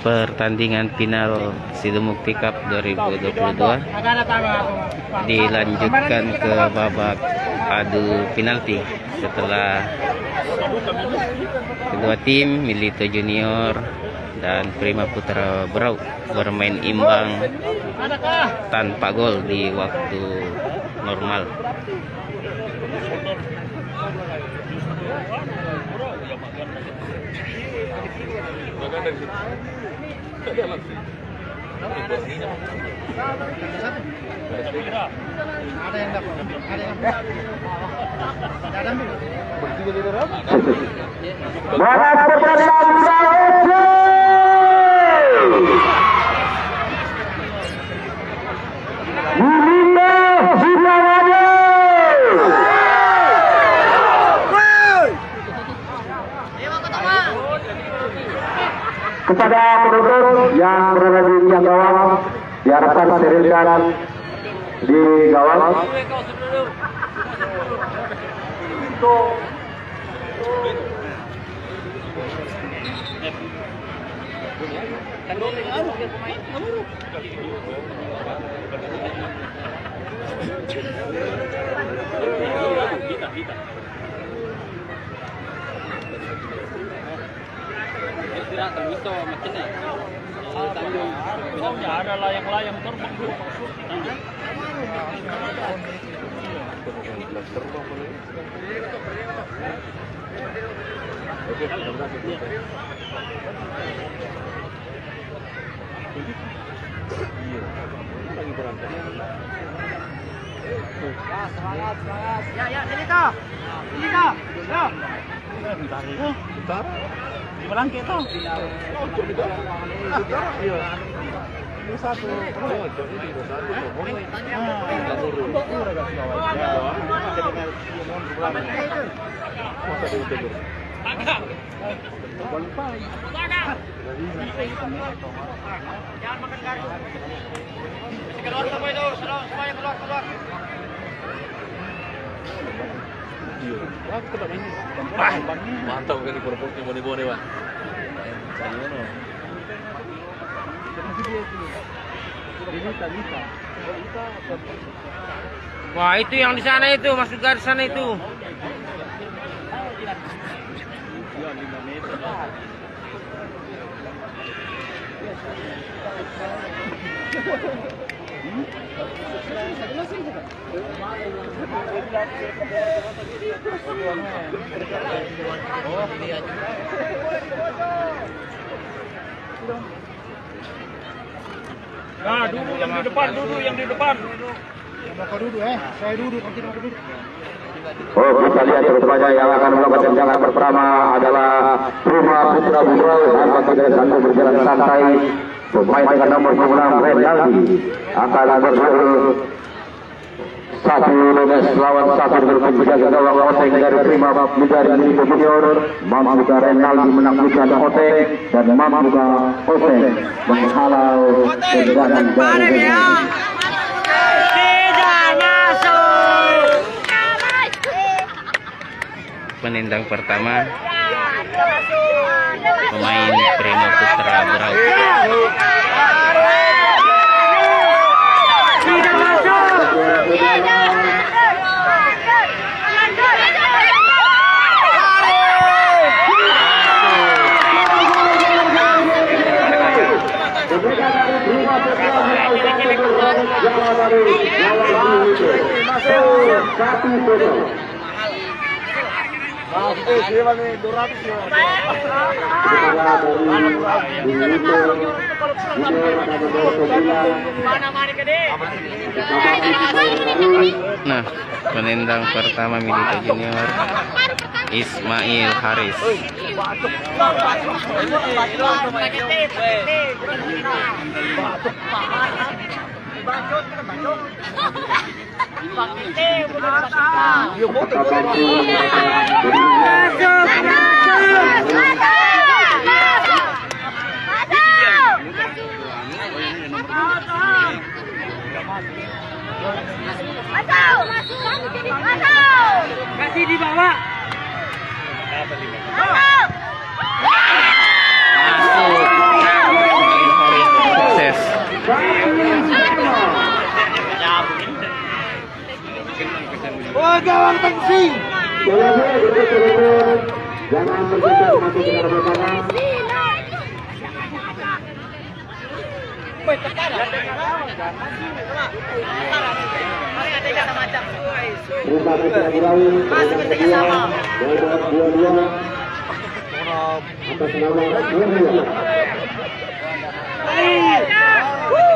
pertandingan final Sidemukti Cup 2022 dilanjutkan ke babak adu penalti setelah kedua tim Milito Junior dan Prima Putra Berau bermain imbang tanpa gol di waktu normal. Kepada penonton yang berada di tiang gawang, diharapkan sterilkan di gawang. Ada layang-layang terbang. Semangat. Ya, ini kok. Ya. Bentar. Di Balangke itu. Ini satu. Jangan makan garu. Keluar semua itu, semuanya keluar. Mantap kan kerupuknya boni-boni, Pak. Wah, itu yang di sana itu, masuk garis sana itu. Nah, duduk yang di depan. Saya duduk, nanti mau duduk. Oh, kita lihat rupanya yang akan melakukan tendangan pertama adalah Prima Putra Berau. Nampak tidak satu berjalan santai. Pemain dengan nomor 26 Renaldi akan bersuruh satu lunes lawan satu dengan penjaga gawang Oteng dari Prima dari Milito Junior. Mampuka Renaldi menaklukkan Oteng dan mampuka Oteng menghalau tendangan dari Penendang pertama pemain Prima Putra Berau. Nah, penendang pertama Milito Junior Ismail Haris. Kasih di bawah. Masuk. Oh, gawang tengsi. Jangan bergeser masuk ke dalam lapangan. Rumah Putra Burawi dua-dua atas nama Dua-dua.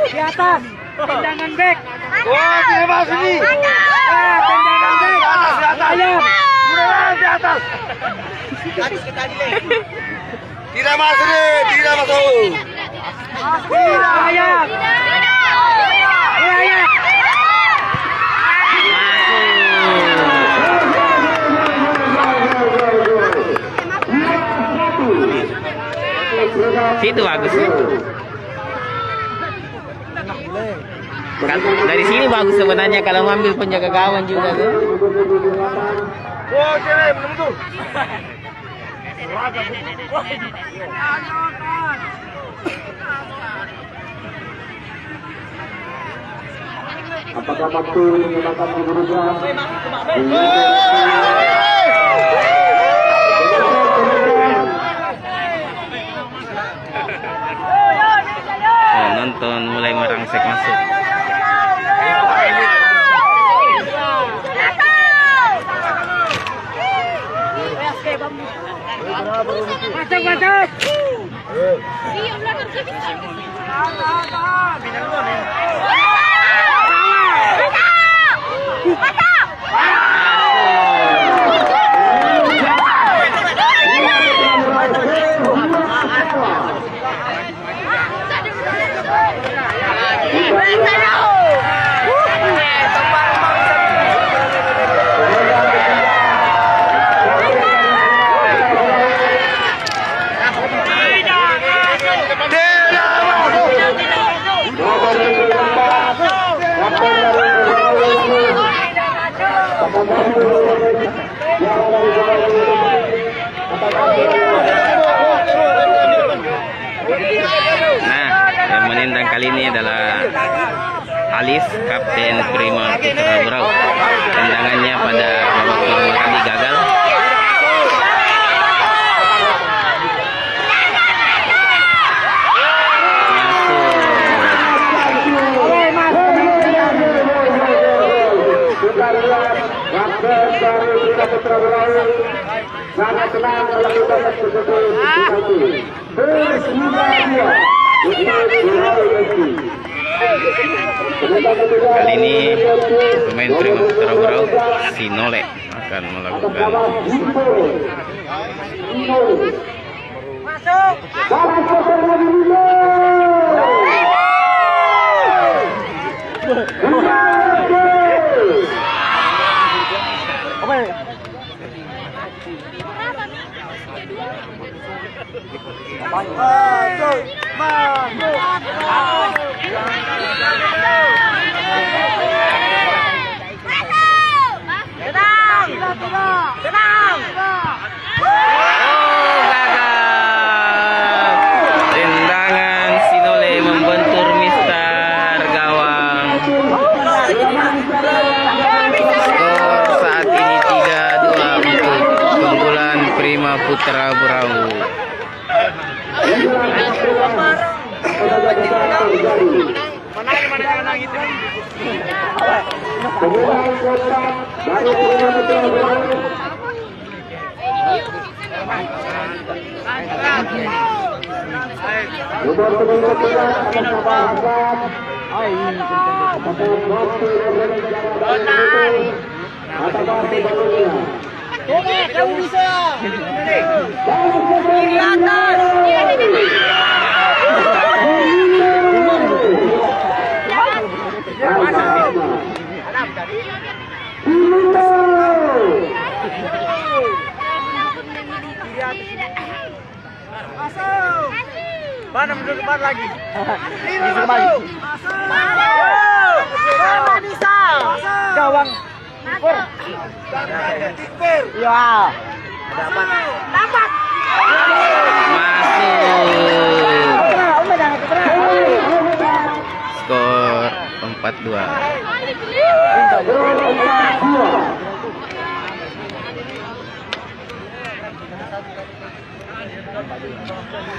Di atas. Tendangan back. Wah, tidak masuk nih. Tendangan back. Di atas, di atas. Udah di atas. Tidak masuk nih, tidak masuk. Ayam. Ayam. Situ bagus sih. Dari sini bagus sebenarnya kalau ngambil penjaga gawang juga tuh. Oh, cewek belum tuh. Apakah waktu menyebabkan berubah? Nonton mulai merangsek masuk. Masuk, masuk. Nah, yang menendang kali ini adalah Alis, Kapten Prima Putra Berau. Tendangannya pada babak pertama kali gagal. Putra Berau sangat tenang melakukan eksekusi. Kali ini pemain Prima Putra Berau, si Nole akan melakukan tendangan Sinole membentur Mister Gawang. Skor saat ini 3-2 untuk keunggulan Prima Putra Berau. Kamu bisa. Masuk. Mana menurut depan lagi? Masuk. Mana bisa? Gawang. Ya. Dapat. Masuk. skor 4-2.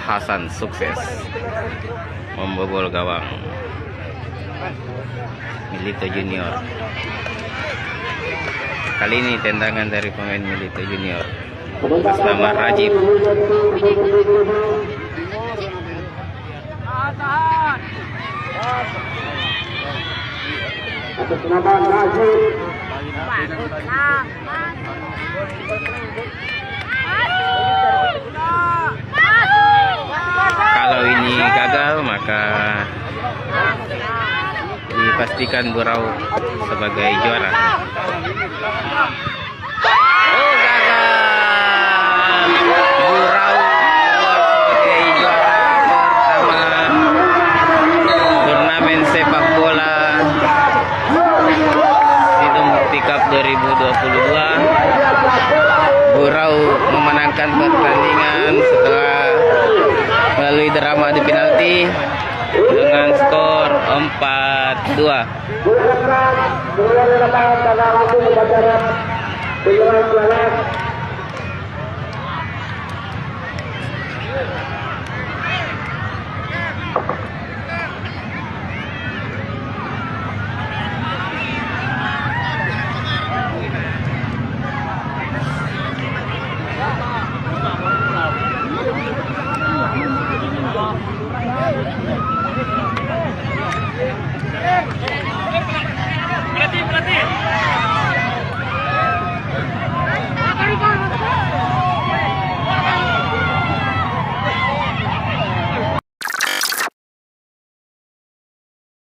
Hasan sukses membobol gawang Milito Junior. Kali ini tendangan dari pemain Milito Junior atas nama Rajib. Atas nama Najib. Kalau ini gagal maka dipastikan Burau sebagai juara. Oh, gagal. Burau sebagai juara pertama turnamen sepak bola Idul Cup 2022. Burau memenangkan pertandingan setelah melalui drama di penalti dengan skor 4-2.